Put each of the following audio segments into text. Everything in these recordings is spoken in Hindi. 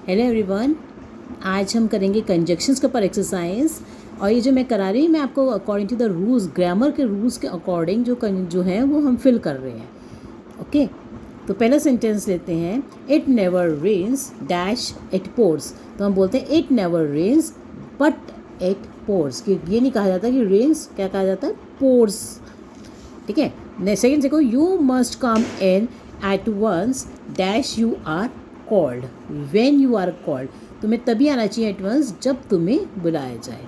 Hello everyone. आज हम करेंगे कंजक्शंस के ऊपर एक्सरसाइज। और ये जो मैं करा रही हूँ मैं आपको according to the rules, grammar के रूल्स के अकॉर्डिंग जो है वो हम फिल कर रहे हैं। ओके, तो पहला सेंटेंस लेते हैं। It never rains dash it pours. तो हम बोलते हैं it never rains but it pours. कि ये नहीं कहा जाता कि रेन्स, क्या कहा जाता है, पोर्स। ठीक है। सेकेंड देखो, you must come in at once dash you are called. When you are called, तुम्हें तभी आना चाहिए एट वंस जब तुम्हें बुलाया जाए।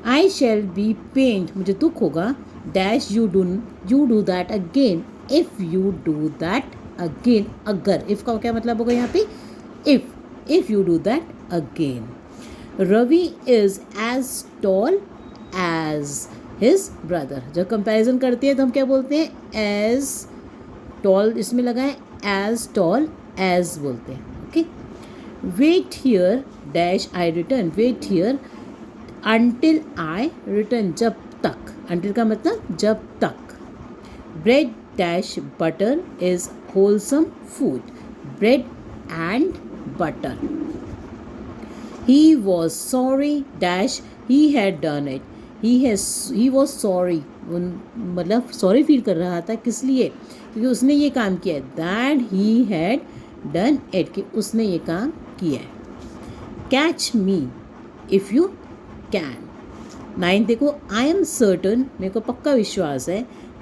आई शैल बी पेंड, मुझे दुख होगा, dash you do that again if you do that again. अगर, इफ़ का क्या मतलब होगा यहाँ पे, if you do that again. Ravi is as tall as his brother. जब कंपैरिजन करती है तो हम क्या बोलते हैं, एज टॉल इसमें लगा है, एज टॉल एज बोलते हैं। Okay, wait here dash I return. Wait here until I return, जब तक। अंटिल का मतलब जब तक। Bread dash butter is wholesome food. Bread and butter. He was sorry dash he had done it. He was sorry, मतलब सॉरी फील कर रहा था, किस लिए, क्योंकि उसने ये काम किया है। That he had done it, कि उसने ये काम किया है। Catch me if you can. 9 देखो, आई एम सर्टन, मेरे को पक्का विश्वास है,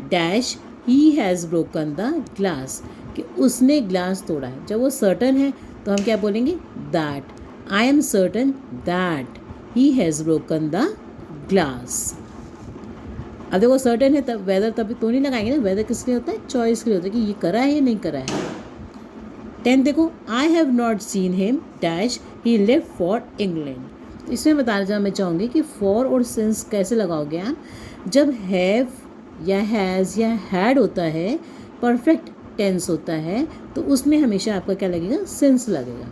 dash he has broken the glass, कि उसने ग्लास तोड़ा है। जब वो सर्टन है तो हम क्या बोलेंगे, that. I am certain that he has broken the glass. अब देखो सर्टन है तब वेदर, तभी तो नहीं लगाएंगे ना। वेदर किस लिए होता है, चॉइस के लिए होता है, कि ये करा है या नहीं करा है। 10 देखो, I have not seen him dash he left for England. इसमें बताना चाह मैं चाहूँगी कि फॉर और सिंस कैसे लगाओगे आप। जब हैव या हैज़ या हैड होता है, परफेक्ट टेंस होता है, तो उसमें हमेशा आपका क्या लगेगा, सिंस लगेगा।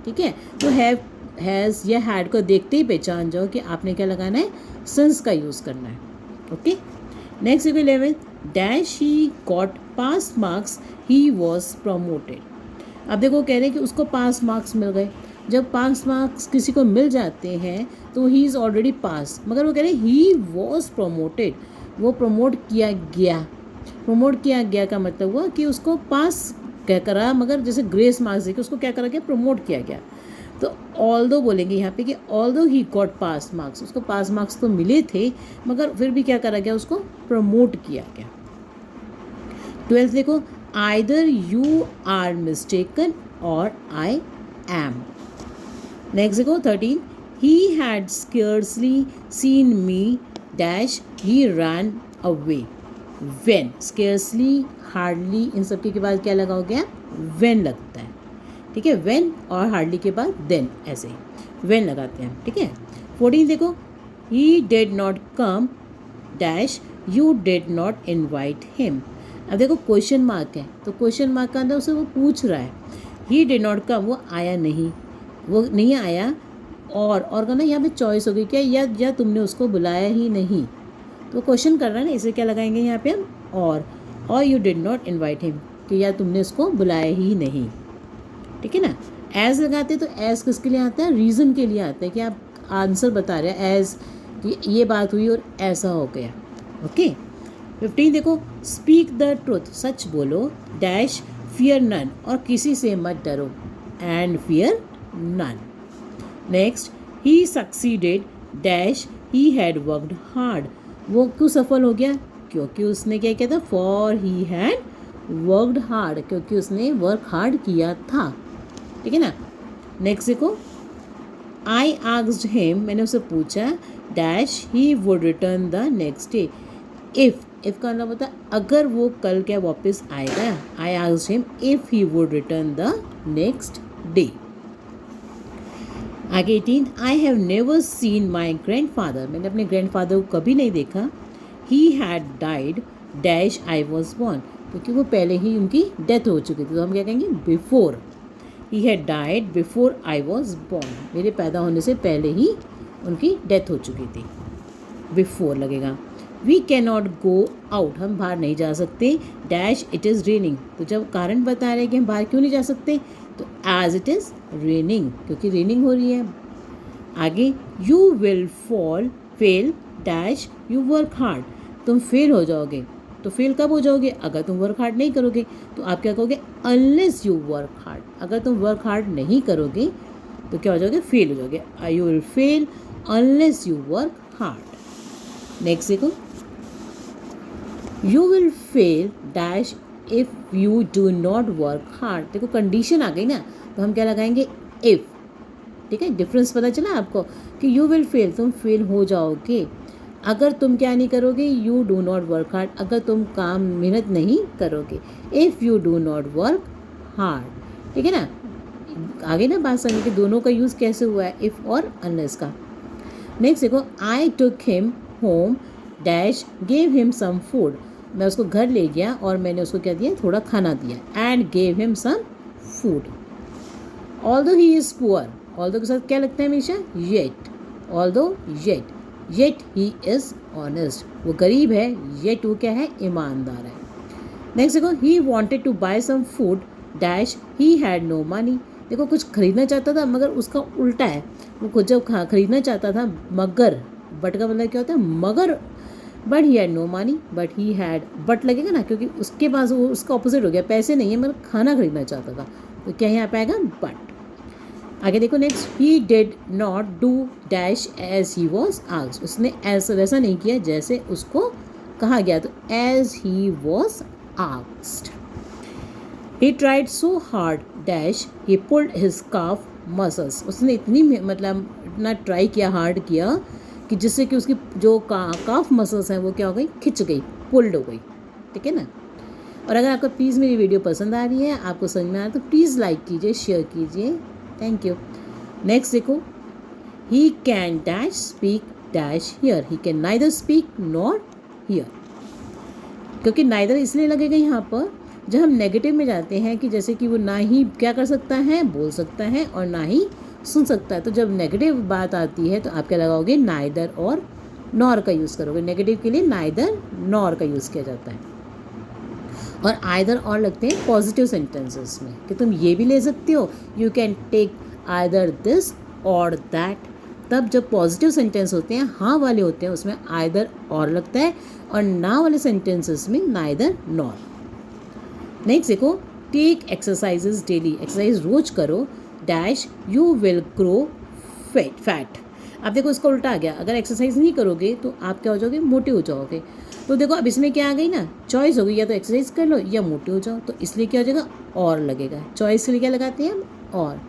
ठीक है, तो हैव हैज़ या हैड को देखते ही पहचान जाओ कि आपने क्या लगाना है, सिंस का यूज़ करना है। ओके, नेक्स्ट देखो 11, dash he got pass marks he was promoted. अब देखो कह रहे हैं कि उसको पास मार्क्स मिल गए। जब पास मार्क्स किसी को मिल जाते हैं तो ही इज़ ऑलरेडी पास, मगर वो कह रहे हैं ही वॉज प्रमोटेड, वो प्रमोट किया गया। प्रमोट किया गया का मतलब हुआ कि उसको पास क्या करा, मगर जैसे ग्रेस मार्क्स देके उसको क्या करा गया, प्रमोट किया गया। तो ऑल्दो बोलेंगे यहाँ पे कि although he got pass marks, उसको पास मार्क्स तो मिले थे, मगर फिर भी क्या करा गया, उसको प्रमोट किया गया। 12 देखो, आइदर यू आर मिस्टेकन और आई एम। नेक्स्ट देखो 13, he had scarcely seen me dash he ran away. When, scarcely, hardly, इन सबके के बाद क्या लगाओगे, वेन लगता है। ठीक है, वेन और हार्डली के बाद देन, ऐसे वेन लगाते हैं। ठीक है। 14 देखो, ही did not come dash you did not invite him. अब देखो क्वेश्चन मार्क है, तो क्वेश्चन मार्क का अंदर उसे वो पूछ रहा है, ही डिड नॉट कम, वो आया नहीं, वो नहीं आया। और का ना यहाँ पे चॉइस होगी क्या, या तुमने उसको बुलाया ही नहीं, तो क्वेश्चन कर रहा है ना, इसे क्या लगाएंगे यहाँ पे हम, और you did not invite him, कि या तुमने उसको बुलाया ही नहीं। ठीक है ना। एज लगाते तो एज किसके लिए आता है, रीज़न के लिए आता है, कि आप आंसर बता रहे हैं एज कि ये बात हुई और ऐसा हो गया। ओके। 15 देखो, स्पीक द ट्रुथ, सच बोलो, डैश फियर नन, और किसी से मत डरो, and fear none. Next, he succeeded dash he had worked hard. वो क्यों सफल हो गया, क्योंकि उसने क्या किया था, for he had worked hard, क्योंकि उसने वर्क हार्ड किया था। ठीक है ना। नेक्स्ट देखो, आई आस्क्ड हिम, मैंने उससे पूछा, dash he would return the next day. If का मतलब होता है अगर वो कल क्या वापस आएगा। I asked him if he would return the next day. आगे 18, I have never seen my grandfather, मैंने अपने ग्रैंडफादर को कभी नहीं देखा। He had died dash I was born, क्योंकि वो पहले ही उनकी डेथ हो चुकी थी, तो हम क्या कहेंगे, before. He had died before I was born, मेरे पैदा होने से पहले ही उनकी डेथ हो चुकी थी, बिफोर लगेगा। We can not go out, हम बाहर नहीं जा सकते, डैश इट इज़ रेनिंग, तो जब कारण बता रहे हैं कि हम बाहर क्यों नहीं जा सकते, तो एज इट इज़ रेनिंग, क्योंकि रेनिंग हो रही है। आगे you will fail dash you work hard, तुम फेल हो जाओगे। तो फेल कब हो जाओगे? अगर तुम वर्क हार्ड नहीं करोगे। तो आप क्या कहोगे? अनलेस यू वर्क हार्ड, अगर तुम वर्क हार्ड नहीं करोगे तो क्या हो जाओगे? फेल हो जाओगे। You will fail unless you work hard. Next देखो, you will fail dash if you do not work hard. देखो कंडीशन आ गई ना, तो हम क्या लगाएंगे? इफ़। ठीक है, डिफरेंस पता चला आपको कि यू विल फेल, तुम फेल हो जाओगे अगर तुम क्या नहीं करोगे? You do not work hard, अगर तुम काम मेहनत नहीं करोगे। If you do not work hard, ठीक है ना। आगे ना बात समझ कि दोनों का यूज़ कैसे हुआ है, इफ़ और अनलेस का। नेक्स्ट देखो, I took him home dash gave him some food, मैं उसको घर ले गया और मैंने उसको क्या दिया? थोड़ा खाना दिया। And gave him some food. Although he is poor, although के साथ क्या लगता है हमेशा? Yet. Although yet he is honest, वो गरीब है येट वो क्या है? ईमानदार है। नेक्स्ट देखो, he wanted to buy some food dash he had no money, देखो कुछ खरीदना चाहता था मगर उसका उल्टा है, वो कुछ जब खरीदना चाहता था मगर, बट का मतलब क्या होता है? मगर, but he had no money, but he had, but लगेगा ना क्योंकि उसके पास वो उसका ऑपोजिट हो गया, पैसे नहीं है मगर खाना खरीदना चाहता था, तो क्या यहाँ पे आएगा? बट। आगे देखो next, he did not do dash as he was asked, उसने ऐसा वैसा नहीं किया जैसे उसको कहा गया, तो as he was asked. He tried so hard dash he pulled his calf muscles, उसने इतनी मतलब इतना ट्राई किया, हार्ड किया कि जिससे कि उसकी जो काफ मसल्स हैं वो क्या हो गई? खिंच गई, पुल्ड हो गई। ठीक है ना। और अगर आपको प्लीज़ मेरी वीडियो पसंद आ रही है, आपको समझ में आ रहा है, तो प्लीज़ लाइक कीजिए, शेयर कीजिए। Thank you. नेक्स्ट देखो, he can dash speak dash here, he can neither speak nor here, क्योंकि नाइदर इसलिए लगेगा यहाँ पर जब हम नेगेटिव में जाते हैं कि जैसे कि वो ना ही क्या कर सकता है? बोल सकता है, और ना ही सुन सकता है। तो जब नेगेटिव बात आती है तो आप क्या लगाओगे? नाइदर और नॉर का यूज़ करोगे। नेगेटिव के लिए नाइदर नॉर का यूज़ किया जाता है। और आइदर और लगते हैं पॉजिटिव सेंटेंसेस में कि तुम ये भी ले सकते हो, you can take either this और दैट। तब जब पॉजिटिव सेंटेंस होते हैं, हाँ वाले होते हैं, उसमें आइदर और लगता है, और ना वाले सेंटेंसेस में नाइदर नॉर। नेक्स्ट देखो, टेक एक्सरसाइजेज डेली, एक्सरसाइज रोज करो dash you will grow fat. अब देखो इसका उल्टा आ गया, अगर एक्सरसाइज नहीं करोगे तो आप क्या हो जाओगे? मोटे हो जाओगे। तो देखो अब इसमें क्या आ गई ना, चॉइस हो गई, या तो एक्सरसाइज कर लो या मोटे हो जाओ, तो इसलिए क्या हो जाएगा? और लगेगा। चॉइस के लिए क्या लगाते हैं हम? और।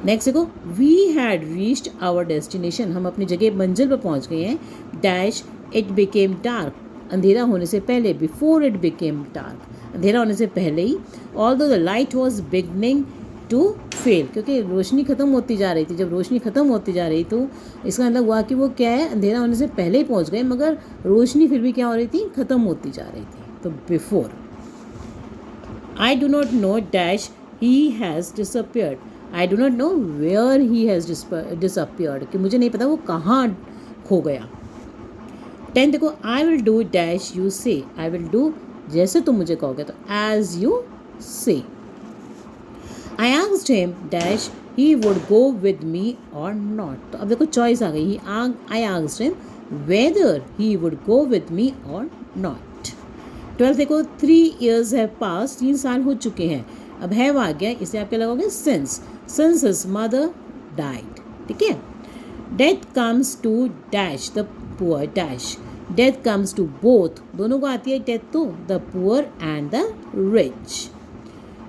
नेक्स्ट देखो, we had reached our destination, हम अपनी जगह मंजिल पर पहुंच गए हैं डैश इट बिकेम डार्क, अंधेरा होने से पहले, बिफोर इट बिकेम डार्क, अंधेरा होने से पहले ही। Although the light was beginning to fail, क्योंकि रोशनी खत्म होती जा रही थी, जब रोशनी खत्म होती जा रही तो इसका मतलब हुआ कि वो क्या है? अंधेरा होने से पहले ही पहुंच गए, मगर रोशनी फिर भी क्या हो रही थी? खत्म होती जा रही थी, तो before. I do not know dash he has disappeared, I do not know where he has disappeared, कि मुझे नहीं पता वो कहाँ खो गया। 10 देखो, I will do dash you से, आई विल डू जैसे तुम मुझे कहोगे, तो एज यू से। I asked him dash he would go with me और नॉट, तो अब देखो चॉइस आ गई। I asked him weather he would go with me और नॉट। 12 देखो, 3 years हैव पास, 3 साल हो चुके हैं। अब हैव आ गया, इसे आप क्या लगाओगे? Since his mother died. ठीक है। Death comes to dash the poor dash, death comes to both, दोनों को आती है डेथ, तो the poor and the rich.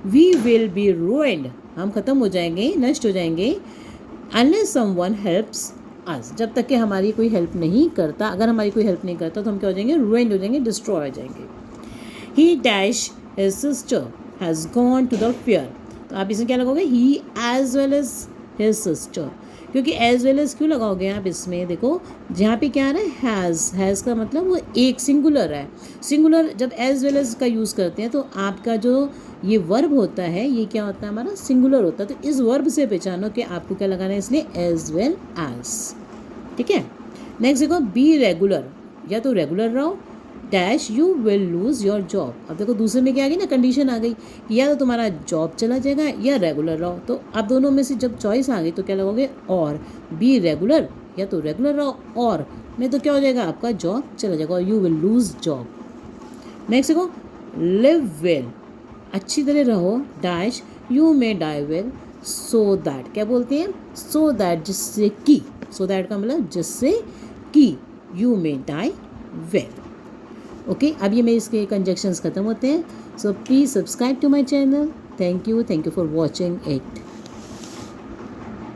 We will be ruined, हम ख़त्म हो जाएंगे, नष्ट हो जाएंगे, unless someone helps us, जब तक कि हमारी कोई हेल्प नहीं करता। अगर हमारी कोई हेल्प नहीं करता तो हम क्या हो जाएंगे? ruined हो जाएंगे, डिस्ट्रॉय हो जाएंगे। he dash his sister has gone to the fair, तो आप इसमें क्या लगाओगे? he as well as his sister, क्योंकि एज वेल एज क्यों लगाओगे आप इसमें? देखो जहाँ पे क्या आ रहा है? हैज़ का मतलब वो एक सिंगुलर है। सिंगुलर जब एज वेल एज का यूज़ करते हैं तो आपका जो ये वर्ब होता है ये क्या होता है? हमारा सिंगुलर होता है। तो इस वर्ब से पहचानो कि आपको क्या लगाना है, इसलिए एज वेल एज। ठीक है। नेक्स्ट देखो, बी रेगुलर, या तो रेगुलर रहो dash you will lose your job. अब देखो दूसरे में क्या आ गई ना, कंडीशन आ गई कि या तो तुम्हारा जॉब चला जाएगा या रेगुलर रहो। तो आप दोनों में से जब चॉइस आ गई तो क्या लगोगे, और बी रेगुलर, या तो रेगुलर रहो और नहीं तो क्या हो जाएगा, आपका जॉब चला जाएगा और you will lose job. Next देखो, लिव वेल, अच्छी तरह रहो, dash you may die well so that, क्या बोलते हैं, सो दैट, जिससे कि, सो दैट का मतलब जिससे कि you may die well. Okay, अब ये मेरे इसके कंजक्शंस ख़त्म होते हैं। So please subscribe to my channel. Thank you for watching it.